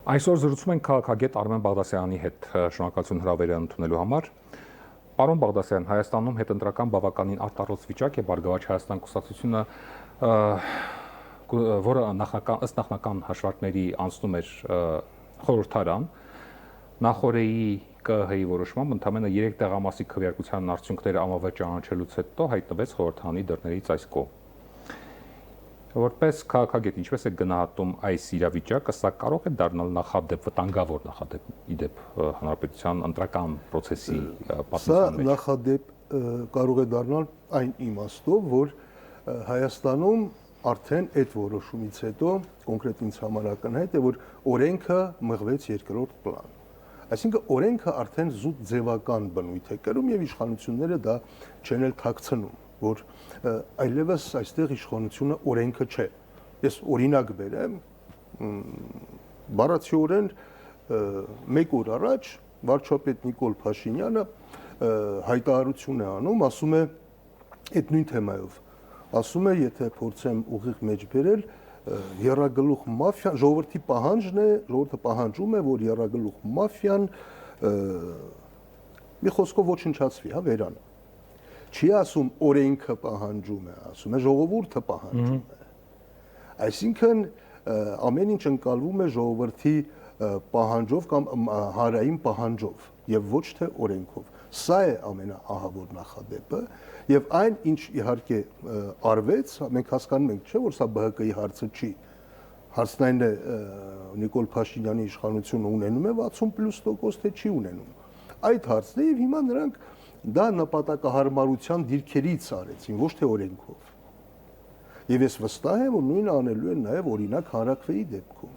Այսօր զրուցում ենք քաղաքագետ Արմեն Բաղդասարյանի հետ, շնորհակալություն հրավերը ընդունելու համար։ Պարոն Բաղդասարյան, Հայաստանում հետընտրական բավականին արտառոց վիճակ է, Բարգավաճ Հայաստան կուսակցությունը, որը ըստ նախնական հաշվարկների անցնում էր խորհրդարան, նախօրեի ԿԸՀ-ի որոշմամբ ընդամենը 3 տեղամասի քվեարկության արդյունքները ամավեր ճանաչելուց հետո հայտնվեց խորհրդարանի դռներից այս կողմ։ Որպես քաղաքագետ, ինչպես է գնահատում այս իրավիճակը, սա կարող է դառնալ նախադեպ, վտանգավոր նախադեպ, իդեպ հանրապետության ընտրական process-ի պատմության մեջ։ Սա նախադեպ կարող է դառնալ այն իմաստով, որ Հայաստանում արդեն այդ որոշումից հետո կոնկրետ ինձ համար ակնհայտ է, որ օրենքը մղվեց երկրորդ պլան։ Այսինքն օրենքը արդեն զուտ ձևական բնույթ է կրում եւ իշխանությունները դա չեն էլ թաքցնում, որ այլևս այստեղ իշխանությունը օրենքը չէ։ Ես օրինակ բերեմ, բառացիորեն 1 օր առաջ վարչապետ Նիկոլ Փաշինյանը հայտարարություն է անում, ասում է այդ նույն թեմայով, ասում է, եթե փորձեմ ուղիղ մեջ բերել, եռագլուխ մաֆիան, ժողովրդի պահանջն է, ժողովուրդը պահանջում է, որ եռագլուխ մաֆիան մի խոսքով ոչնչացվի, հա, վերանը։ Չի ասում օրենքը պահանջում է, ասում է ժողովուրդը պահանջում է։ Այսինքն ամեն ինչ ընկալվում է ժողովրդի պահանջով կամ հանրային պահանջով եւ ոչ թե օրենքով։ Սա է ամենաահավոր նախադեպը եւ այն ինչ իհարկե արվեց, մենք հասկանում ենք, չէ, որ սա ԲՀԿ-ի հարցը չի։ Հարցն այն է Նիկոլ Փաշինյանի իշխանությունը ունենում է 60+% թե չի ունենում։ Այդ հարցն է եւ հիմա նրանք դա նպատակահարմարության դիրքերից արեցին, ոչ թե օրենքով։ Եվ ես վստահ եմ, որ նույնը անելու են նաև օրինակ հանրաքվեի դեպքում։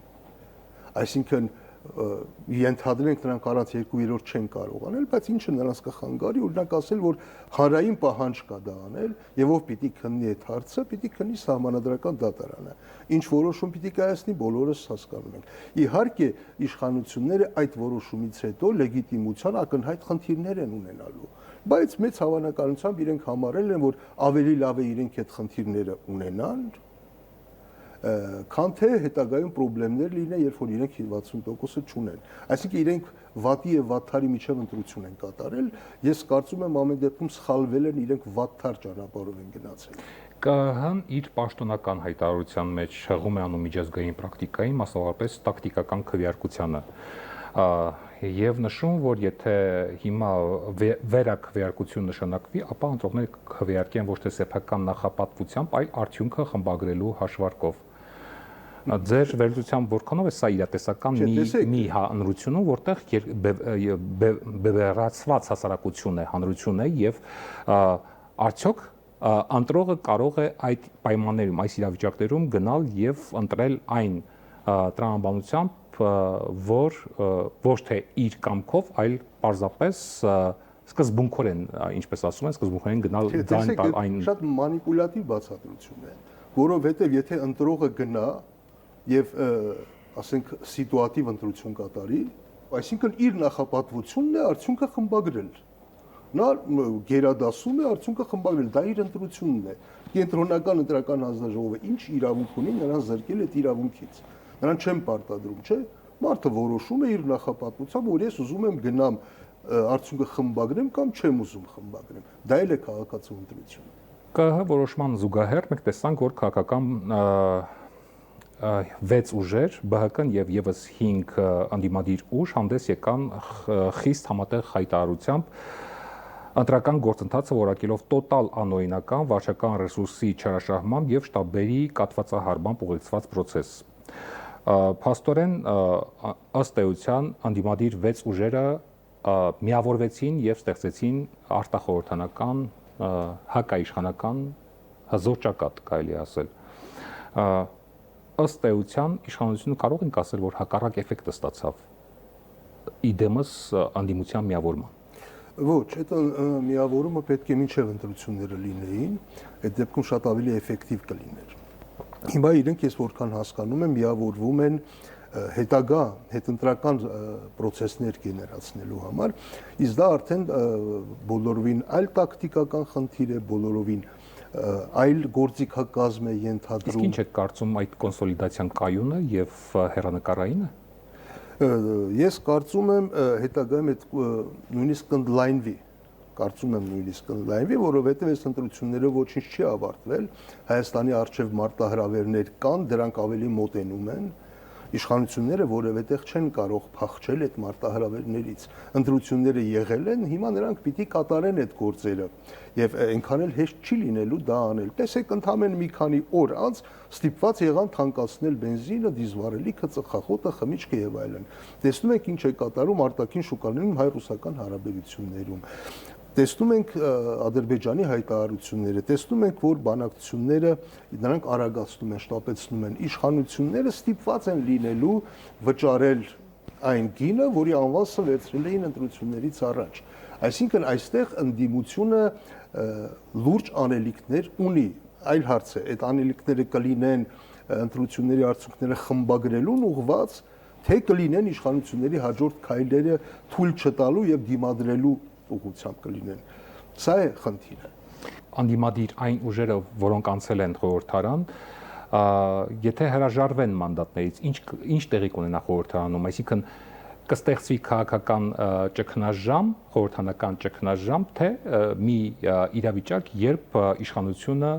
Այսինքն ենթադրենք նրանք առանց 2/3 չեն կարող անել, բայց ինչը նրանց կխանգարի, օրինակ ասել, որ հանրային պահանջ կա դա անել, եւ ով պիտի քննի այդ հարցը, պիտի քննի սահմանադրական դատարանը։ Ինչ որոշում պիտի կայացնի, բոլորս հասկանում ենք։ Իհարկե, իշխանությունները այդ որոշումից հետո լեգիտիմության ակնհայտ խնդիրներ են ունենալու, բայց մեծ հավանականությամբ իրենք համարել են, որ ավելի լավ է իրենք այդ խնդիրները ունենան, քան թե հետագայում խնդիրներ լինեն, երբ որ իրենք 60%-ը չունեն։ Այսինքն իրենք վատի եւ վատթարի միջև ընտրություն են կատարել, ես կարծում եմ ամեն դեպքում սխալվել են, իրենք վատթար ճանապարհով են գնացել։ ԿՀ-ն իր պաշտոնական հայտարարության մեջ հղում է անում միջազգային պրակտիկային, մասնավորապես տակտիկական քվեարկությանը։ Եվ նշում, որ եթե հիմա վերաքվեարկություն նշանակվի, ապա ընտրողները քվեարկեն ոչ թե սեփական նախապատվությամբ, այլ արդյունքը խմբագրելու հաշվարկով։ Ձեր վերլուծությամբ որքանով է սա իրատեսական մի հանրություն, որտեղ բևեռացված հասարակություն է, հանրություն է եւ արդյոք ընտրողը կարող է այդ պայմաններում, այս իրավիճակներում գնալ եւ ընտրել այն տրամաբանությամբ, որ ոչ թե իր կամքով, այլ պարզապես սկզբունքորեն, ինչպես ասում են, սկզբունքորեն գնալ այն շատ մանիպուլատիվ բացատրություն է, որովհետեւ եթե ընտրողը գնա եւ ասենք սիտուատիվ ընտրություն կատարի, այսինքն իր նախապատվությունն է արդյունքը խմբագրել։ Նա գերադասում է արդյունքը խմբագրել, դա իր ընտրությունն է։ Կենտրոնական ընտրական հանձնաժողովը ինչ իրավունք ունի նրան զրկել այդ իրավունքից։ Նրան չեն պարտադրում, չէ՞։ Մարդը որոշում է իր նախապատվությամբ, որ ես ուզում եմ գնամ արդյունքը խմբագրեմ կամ չեմ ուզում խմբագրեմ։ Դա էլ է քաղաքացու ընտրությունը։ ԿՀ որոշման զուգահեռ մենք տեսանք, որ քաղաքական 6 ուժեր, ԲՀԿ-ն եւ եւս 5 անդիմադիր ուժ հանդես եկան խիստ համատեղ հայտարարությամբ ընտրական գործընթացը որակելով տոտալ անօրինական վարչական ռեսուրսի չարաշահմամբ եւ շտաբերի կատվածահարմամբ ուղեկցված process։ Փաստորեն ըստ էության անդիմադիր 6 ուժերը միավորվեցին եւ ստեղծեցին արտախորհրդանական հակաիշխանական հզոր ճակատ, կարելի ասել։ Ըստ էության իշխանությունը կարող ենք ասել, որ հակառակ էֆեկտը ստացավ իդեմս անդիմության միավորման։ Ոչ, այդ միավորումը պետք է մինչև ընտրությունները լինեին, այդ դեպքում շատ ավելի էֆեկտիվ կլիներ։ Հիմա իրենք ես որքան հասկանում եմ, միավորվում են հետագա հետընտրական process-ներ գեներացնելու համար, իսկ դա արդեն բոլորովին այլ տակտիկական խնդիր է, բոլորովին այլ գործիքակազմ է ենթադրում։ Իսկ ինչ է կարծում այդ կոնսոլիդացիան կայունը եւ հեռանկարայինը։ Ես կարծում եմ հետագայում այդ նույնիսկ կընդլայնվի, որովհետև այս ընտրությունները ոչինչ չի ավարտվել, Հայաստանի առջև մարտահրավերներ կան, դրանք ավելի մոտենում են, իշխանությունները որևէ տեղ չեն կարող փախչել այդ մարտահրավերներից, ընտրությունները եղել են, հիմա նրանք պիտի կատարեն այդ գործերը եւ այնքան էլ հեշտ չի լինելու դա անել։ Տեսեք, ընդամենը մի քանի օր անց ստիպված եղան թանկացնել բենզինը, դիզվառելիքը, ծխախոտը, խմիչքը եւ այլն։ Տեսնում եք ինչ է կատարում արտաքին շուկաներում հայ-ռուսական հարաբերություններում։ Տեսնում ենք Ադրբեջանի հայտարարությունները, տեսնում ենք, որ բանակցությունները նրանք արագացնում են, շտապեցնում են, իշխանությունները ստիպված են լինելու վճարել այն գինը, որի անվասը վերցրել էին ընտրություններից առաջ։ Այսինքն այստեղ ընդդիմությունը լուրջ անելիքներ ունի։ Այլ հարց է, այդ անելիքները կլինեն ընտրությունների արդյունքները խմբագրելուն ուղղված, թե կլինեն իշխանությունների հաջորդ քայլերը թույլ չտալու եւ դիմադրելու ուղղությամբ կլինեն։ Սա է խնդիրը։ Անդիմադիր այն ուժերը, որոնք անցել են խորհրդարան, եթե հրաժարվեն մանդատներից, ինչ տեղի կունենա խորհրդարանում, այսինքն կստեղծվի քաղաքական ճգնաժամ, խորհրդանական ճգնաժամ, թե մի իրավիճակ, երբ իշխանությունը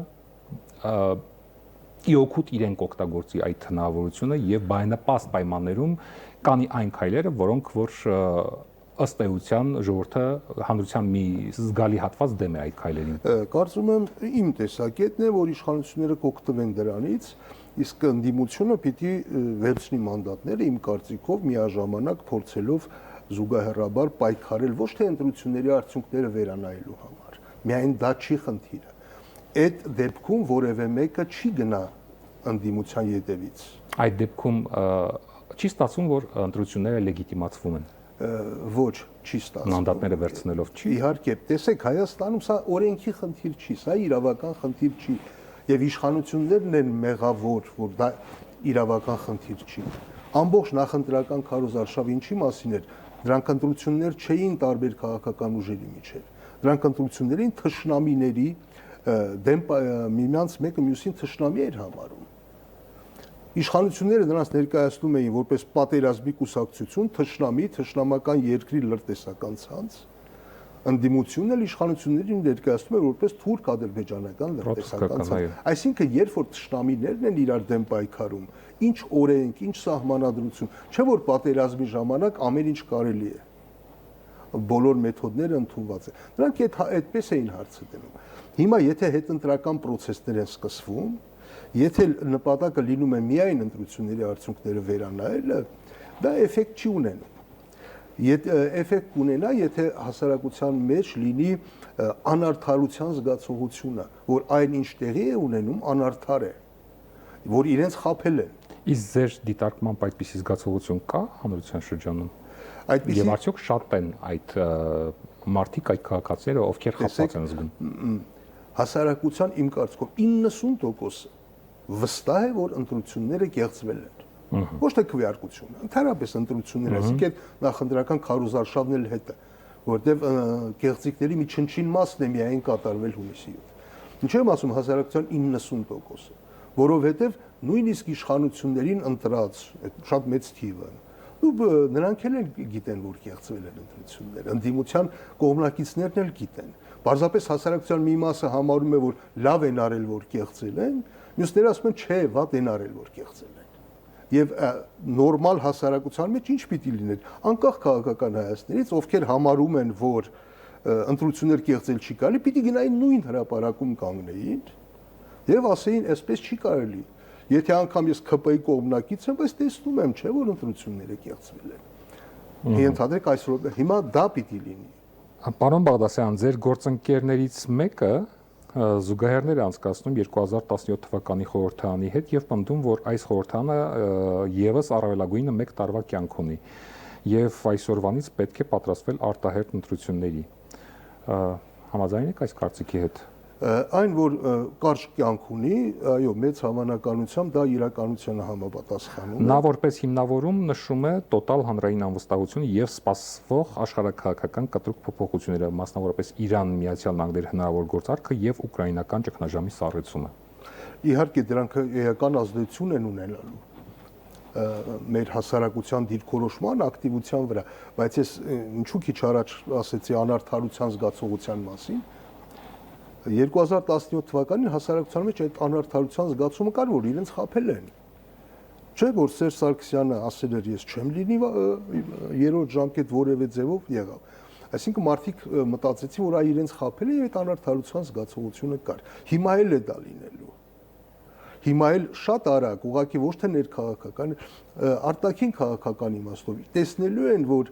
իօգուտ իրեն կօգտագործի այդ հնարավորությունը եւ բարենպաստ պայմաններում կանի այն քայլերը, որոնք որ ըստ էության ժողովրդը հանրության մի զգալի հատված դեմ է այդ քայլերին։ Կարծում եմ իմ տեսակետն է, որ իշխանությունները կօգտվեն դրանից, իսկ ընդդիմությունը պիտի վերցնի մանդատները իմ կարծիքով միաժամանակ փորձելով զուգահեռաբար պայքարել ոչ թե ընտրությունների արդյունքները վերանայելու համար։ Միայն դա չի խնդիրը։ Այդ դեպքում որևէ մեկը չի գնա ընդդիմության ետևից։ Այդ դեպքում չի ստացվում, որ ընտրությունները լեգիտիմացվում են։ Ոչ, չի ստացվում։ Մանդատները վերցնելով չի։ Իհարկե, տեսեք, Հայաստանում սա օրենքի խնդիր չի, սա իրավական խնդիր չի, եւ իշխանություններն են մեղավոր, որ դա իրավական խնդիր չի։ Ամբողջ նախընտրական քարոզարշավ ինչի մասին էր, դրանք ընտրություններ չէին տարբեր քաղաքական ուժերի միջև։ Դրանք ընտրություններ էին թշնամիների դեմ միմյանց մեկը մյուսին թշնամի էր համարում։ Իշխանությունները նրանց ներկայացնում էին որպես պատերազմի կուսակցություն, թշնամի, թշնամական երկրի լրտեսական ցանց, ընդդիմությունն էլ իշխանություններին ներկայացնում է որպես թուրք ադրբեջանական լրտեսական ցանց։ Այսինքն, երբ որ թշնամիներն են իրար դեմ պայքարում, ինչ օրենք, ինչ սահմանադրություն, չէ որ պատերազմի ժամանակ ամեն ինչ կարելի է։ Բոլոր մեթոդները ընդունված են։ Նրանք այդպես էին հարցը դնում։ Հիմա եթե հետընտրական process-ներ են սկսվում, եթե նպատակը լինում է միայն ընտրությունների արդյունքները վերանայելը, դա էֆեկտ չի ունենում։ Էֆեկտ կունենա, եթե հասարակության մեջ լինի անարդարության զգացողությունը, որ այն ինչ տեղի է ունենում անարդար է, որ իրենց խաբել են։ Իսկ ձեր դիտարկմամբ այդպիսի զգացողություն կա հանրության շրջանում։ Եվ արդյոք շատ են այդ մարդիկ, այդ քաղաքացիները, ովքեր խաբված են զգում։ Հասարակության իմ կարծիքով 90% վստահ է, որ ընտրությունները կեղծվել են։ Ոչ թե քվեարկություն, ընդհանրապես ընտրությունները, այսինքն նախընտրական քարոզարշավն էլ հետը, որտեղ կեղծիքների մի չնչին մասն է միայն կատարվել հունիսի 7։ Ինչ եմ ասում, հասարակության 90%-ը, որովհետև նույնիսկ իշխանություններին ընտրած այդ շատ մեծ թիվը, նրանք էլ գիտեն, որ կեղծվել են ընտրությունները, ընդդիմության կողմնակիցներն էլ գիտեն։ Պարզապես հասարակության մի մասը համարում է, որ լավ են արել, որ կեղծել են, մյուսները ասում են, չէ, վատ են արել, որ կեղծել են։ Եվ նորմալ հասարակության մեջ ինչ պիտի լիներ, անկախ քաղաքական հայացքներից, ովքեր համարում են, որ ընտրություններ կեղծել չի կարելի, պիտի գնային նույն հրապարակում կանգնեին եւ ասեին, այսպես չի կարելի։ Եթե անգամ ես ՔՊ-ի կողմնակից եմ, բայց տեսնում եմ, չէ, որ ընտրությունները կեղծվել են։ Ենթադրեք այսօր հիմա դա պիտի լինի։ Պարոն Բաղդասարյան, ձեր գործընկերներից մեկը զուգահեռներ անցկացնում 2017 թվականի խորհրդարանի հետ եւ պնդում, որ այս խորհրդարանը եւս առավելագույնը 1 տարվա կյանք ունի եւ այսօրվանից պետք է պատրաստվել արտահերթ ընտրությունների։ Համաձայն եք այս կարծիքի հետ։ Այն որ կարճ կյանք ունի, այո, մեծ հավանականությամբ դա իրականությանը համապատասխանում է։ Նա որպես հիմնավորում նշում է տոտալ հանրային անվստահությունը եւ սպասվող աշխարհակահաղական կտրուկ փոփոխությունները, մասնավորապես Իրան-Միացյալ Նահանգների հնարավոր գործարքը եւ ուկրաինական ճգնաժամի սառեցումը։ Իհարկե դրանք էական ազդեցություն են ունենալու։ մեր հասարակության դիրքորոշման ակտիվության վրա, բայց ես ինչու քիչ առաջ ասեցի անարդարության զգացողության մասին 2017 թվականին հասարակության մեջ այդ անարդարության զգացումը կար, որ իրենց խաբել են։ Չէ՞ որ Սերժ Սարգսյանը ասել էր ես չեմ լինի երրորդ ժամկետ որևէ ձևով եղավ։ Այսինքն մարդիկ մտածեցին, որ այ իրենց խաբել են եւ այդ անարդարության զգացողությունը կար։ Հիմա էլ է դա լինելու։ Հիմա էլ շատ արագ, ուղղակի ոչ թե ներքաղաքական, արտաքին քաղաքական իմաստով տեսնելու են, որ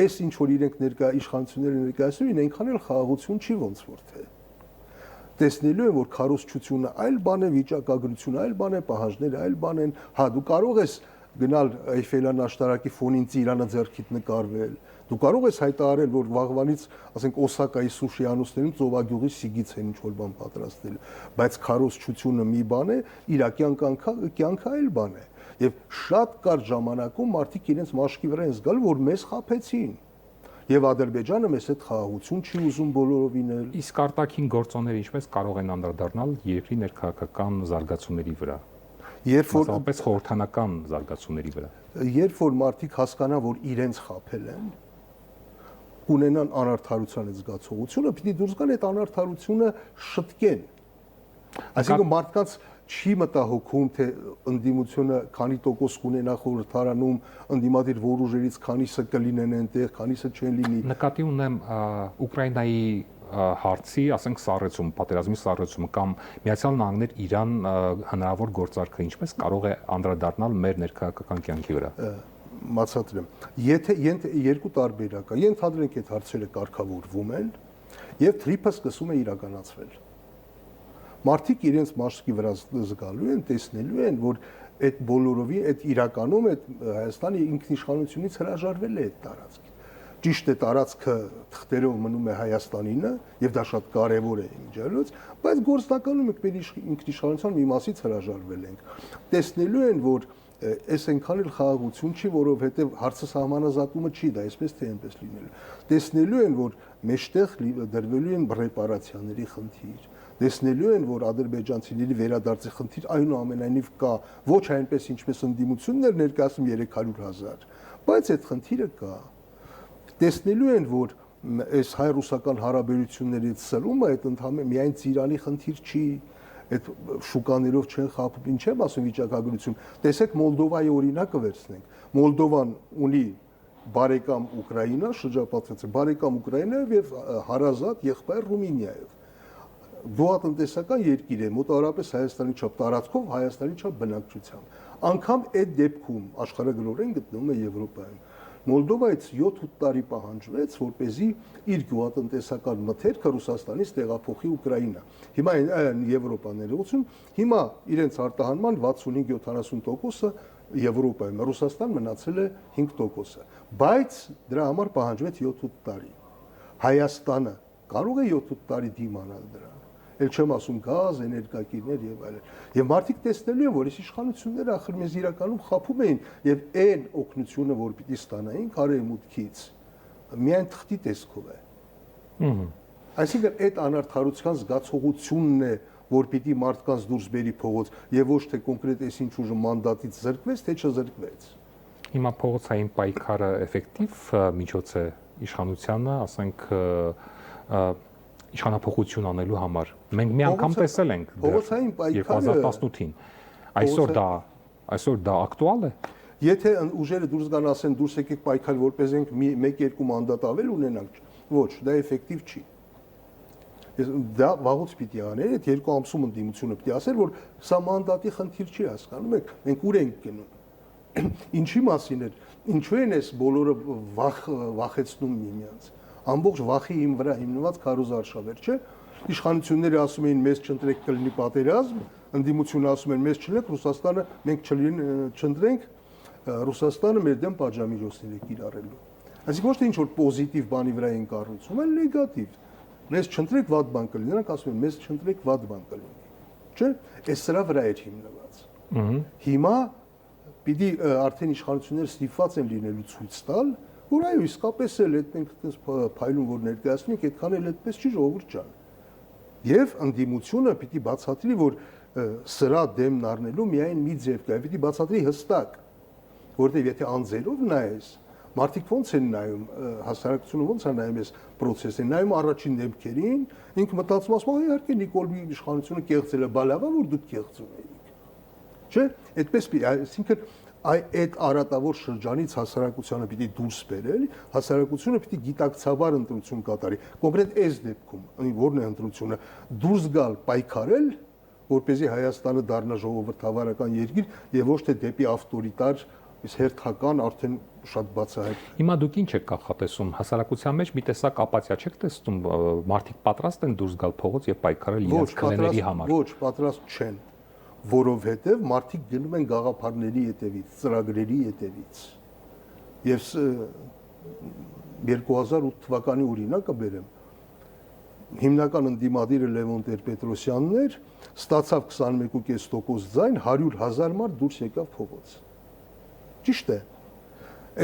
այս ինչ որ իրենք ներկա իշխանությունները ներկայացնում են, այնքան էլ խաղաղություն չի ոնց որ թե։ Տեսնելու են, որ քարոզչությունը այլ բան է, վիճակագրությունը այլ բան է, պահանջները այլ բան են։ Հա, դու կարող ես գնալ Էյֆելյան աշտարակի ֆոնին Ծիրանը ձեռքիդ նկարվել։ Դու կարող ես հայտարարել, որ վաղվանից, ասենք Օսակայի սուշի անուստերին ծովագյուղի սիգից են ինչ-որ բան պատրաստել, բայց քարոզչությունը մի բան է, իրական կյանքը այլ բան է։ Եվ շատ կարճ ժամանակում մարդիկ իրենց մաշկի վրա են զգալ, որ մեզ խաբեցին։ Եվ Ադրբեջանը մեզ հետ խաղաղություն չի ուզում բոլորովին էլ։ Իսկ արտաքին գործոնները ինչպես կարող են անդրադառնալ երկրի ներքաղաքական զարգացումների վրա։ Երբ որ Մասնավորապես խորհրդանական զարգացումների վրա։ Երբ որ մարդիկ հասկանան, որ իրենց խաբել են, ունենան անարդարության զգացողությունը, պիտի դուրս գան այդ անարդարությունը շտկեն։ Այսինքն մարդկանց չի մտահոգում, թե ընդդիմությունը քանի տոկոս կունենա խորհրդարանում, ընդդիմադիր որ ուժերից քանիսը կլինեն այնտեղ, քանիսը չեն լինի։ Նկատի ունեմ Ուկրաինայի հարցի, ասենք սառեցում, պատերազմի սառեցումը կամ Միացյալ Նահանգներ Իրան հնարավոր գործարքը ինչպես կարող է անդրադառնալ մեր ներքաղաքական կյանքի վրա։ Մացատրեմ։ Եթե երկու տարբերակ է, ենթադրենք այդ հարցերը կարգավորվում են եւ թրիփը սկսում է իրականացվել։ Մարդիկ իրենց մաշկի վրա զգալու են, տեսնելու են, որ այդ բոլորովին այդ իրականում այդ Հայաստանի ինքնիշխանությունից հրաժարվել է այդ տարածքը։ Ճիշտ է, տարածքը թղթերով մնում է Հայաստանինը եւ դա շատ կարեւոր է իմիջիայլոց, բայց գործնականում մենք մեր ինքնիշխանության մի մասից հրաժարվել ենք։ Տեսնելու են, որ այս այնքան էլ խաղաղություն չի, որովհետեւ հարցը սահմանազատումը չի, դա այսպես թե այնպես լինելու։ Տեսնելու են, որ մեջտեղ դրվելու են ռեպարացիաների խնդիր։ Տեսնելու են, որ ադրբեջանցիների վերադարձի խնդիր այնուամենայնիվ կա, ոչ այնպես ինչպես ընդդիմությունն էր ներկայացնում 300,000, բայց այդ խնդիրը կա։ Տեսնելու են, որ այս հայ-ռուսական հարաբերություններից սրումը այդ ընդհանրապես միայն Ծիրանի խնդիր չի, այդ շուկաներով չեն խաբում, ինչ եմ ասում վիճակագրություն։ Տեսեք Մոլդովայի օրինակը վերցնենք։ Մոլդովան ունի բարեկամ Ուկրաինա, շրջապատված է բարեկամ Ուկրաինայով եւ հարազատ եղբայր Ռումինիայով։ Գյուղատնտեսական երկիր է, մոտավորապես Հայաստանի չափ տարածքով, Հայաստանի չափ բնակչությամբ։ Անկամ այդ դեպքում աշխարհագրորեն գտնվում է Եվրոպայում։ Մոլդովայից 7-8 տարի պահանջվեց, որպեսզի իր գյուղատնտեսական մթերքը Ռուսաստանից տեղափոխի Ուկրաինա։ Հիմա այն Եվրոպա ներողություն, հիմա իրենց արտահանման 65-70%-ը Եվրոպայում, Ռուսաստան մնացել է 5%-ը, բայց դրա համար պահանջվեց 7-8 տարի։ Հայաստանը կարող է 7-8 տարի դիմանալ դրան։ Էլ չեմ ասում գազ, էներգակիրներ եւ այլն։ Եվ մարդիկ տեսնելու են, որ այս իշխանությունները ախր մեզ իրականում խափում էին եւ այն օգնությունը, որ պիտի ստանային արևմուտքից, միայն թղթի տեսքով է։ Այսինքն այդ անարդարության զգացողությունն է, որ պիտի մարդկանց դուրս բերի փողոց եւ ոչ թե կոնկրետ այս ինչ ուժը մանդատից զրկվեց, թե չզրկվեց։ Հիմա փողոցային պայքարը էֆեկտիվ միջոց է իշխանությանը, ասենք իշխանափոխություն անելու համար։ Մենք մի անգամ տեսել ենք փողոցային պայքարը 2018-ին։ Այսօր դա ակտուալ է։ Եթե ուժերը դուրս գան ասեն դուրս եկեք պայքար, որպես ենք 1-2 մանդատ ավել ունենանք, ոչ, դա էֆեկտիվ չի։ Դա վաղուց պիտի աներ, այդ 2 ամսում ընդդիմությունը պիտի ասեր, որ սա մանդատի խնդիր չի, հասկանում եք, մենք ուր ենք գնում։ Ինչի մասին է, ինչու են այս բոլորը վախեցնում միմյանց։ Ամբողջ վախի վրա հիմնված քարոզարշավեր, չէ՞։ Իշխանությունները ասում էին մեզ չընտրեք կլինի պատերազմ, ընդդիմությունը ասում են մեզ չլինեք, Ռուսաստանը մենք չընտրենք, Ռուսաստանը մեր դեմ պատժամիջոցներ է կիրառելու։ Այսինքն ոչ թե ինչ որ պոզիտիվ բանի վրա են կառուցում, այլ նեգատիվ։ Մեզ չընտրեք վատ բան կլինի, նրանք ասում են մեզ չընտրեք վատ բան կլինի։ Չէ՞։ Այս սրա վրա է հիմնված։ Հիմա պիտի արդեն իշխանությունները ստիպված են լինելու ցույց տալ, որ այո, իսկապես էլ այդ մենք այդպես փայլուն որ ներկայացնենք, այդքան էլ այդպես չի ժողովուրդ ջան։ Եվ ընդդիմությունը պիտի բացատրի, որ սրա դեմն առնելու միայն մի ձև կա, պետք է բացատրի հստակ, որովհետև եթե անձերով նայես, մարդիկ ո՞նց են նայում, հասարակությունը ո՞նց է նայում այս process-ին, նայում առաջին դեպքերին, ինքը մտածում ասում, իհարկե Նիկոլի իշխանությունը կեղծել է, բա լավ է, որ դուք կեղծում եք։ Չէ՞, այդպես այսինքն այդ արատավոր շրջանից հասարակությանը պիտի դուրս բերել, հասարակությունը պիտի գիտակցաբար ընտրություն կատարի։ Կոնկրետ այս դեպքում որն է ընտրությունը, դուրս գալ պայքարել, որպեսզի Հայաստանը դառնա ժողովրդավարական երկիր եւ ոչ թե դեպի ավտորիտար, հերթական արդեն շատ բացահայտ։ Հիմա դուք ինչ եք կանխատեսում, հասարակության մեջ մի տեսակ ապաթիա չեք տեսնում, մարդիկ պատրաստ են դուրս գալ փողոց եւ պայքարել իրենց քվեների համար։ Ոչ, պատրաստ չեն, որովհետև մարդիկ գնում են գաղափարների հետևից, ծրագրերի հետևից։ Եվ 2008 թվականի օրինակը բերեմ։ Հիմնական ընդդիմադիրը Լևոն Տեր-Պետրոսյանն էր, ստացավ 21.5% ձայն, 100,000 մարդ դուրս եկավ փողոց։ Ճիշտ է։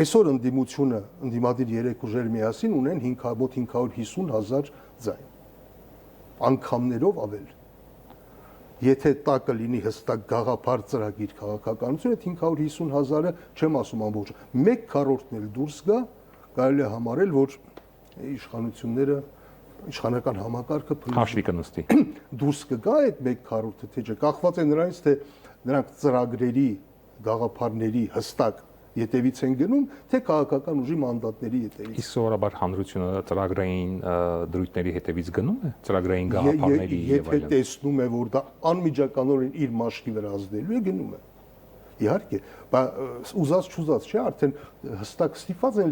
Այսօր ընդդիմադիր 3 ուժեր միասին ունեն մոտ 550,000 ձայն։ Անգամներով ավել։ Եթե տակը լինի հստակ գաղափար ծրագիր քաղաքականություն, այդ 550,000-ը չեմ ասում ամբողջ, 1/4-ն էլ դուրս գա, կարելի է համարել, որ իշխանությունները, իշխանական համակարգը հաշվի կնստի։ Դուրս կգա այդ 1/4-ը, թե չէ, կախված է նրանից, թե նրանք ծրագրերի, գաղափարների հստակ ետևից են գնում, թե քաղաքական ուժի մանդատների ետևից։ Իսկ սովորաբար հանրությունը ծրագրային դրույթների հետևից գնում է, ծրագրային գաղափարների եւ այլն։ Եթե տեսնում է, որ դա անմիջականորեն իր մաշկի վրա ազդելու է, գնում է։ Իհարկե, բայց ուզած-չուզած չէ, արդեն հստակ ստիպված են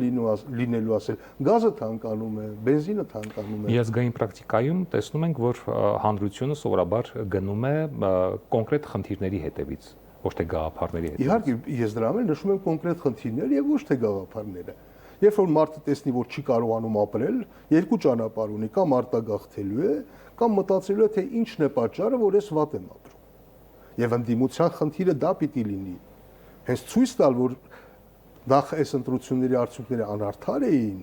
լինելու ասել, գազը թանկանում է, բենզինը թանկանում է։ Միջազգային պրակտիկայում տեսնում ենք, որ հանրությունը սովորաբար գնում է կոնկրետ խնդիրների հետևից, ոչ թե գաղափարների հետևից։ Իհարկե, ես դրա համար նշում եմ կոնկրետ խնդիրներ եւ ոչ թե գաղափարները։ Երբ որ մարդը տեսնի, որ չի կարողանում ապրել, երկու ճանապարհ ունի, կամ արտագաղթելու է, կամ մտածելու է, թե ինչն է պատճառը, որ ես վատ եմ ապրում։ Եվ ընդդիմության խնդիրը դա պիտի լինի։ Հենց ցույց տալ, որ նախ այս ընտրությունների արդյունքները անարդար էին,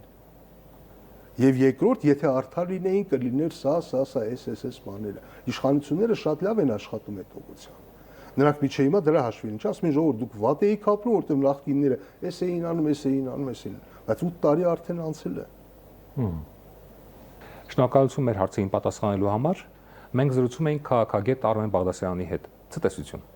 եւ երկրորդ, եթե արդար լինեին, կլիներ սա, այս բաները։ Իշխանությունները շատ լավ են աշխատում այդ ուղղությամբ։ Նրանք միջի հիմա դրա հաշվին ինչ ասում են, ժողովուրդ դուք վատ էիք ապրում, որտեղ նախկինները էս էին անում, բայց 8 տարի արդեն անցել է։ Շնորհակալություն մեր հարցին պատասխանելու համար։ Մենք զրուցում էինք քաղաքագետ Արմեն Բաղդասարյանի հետ։ Ցտեսություն։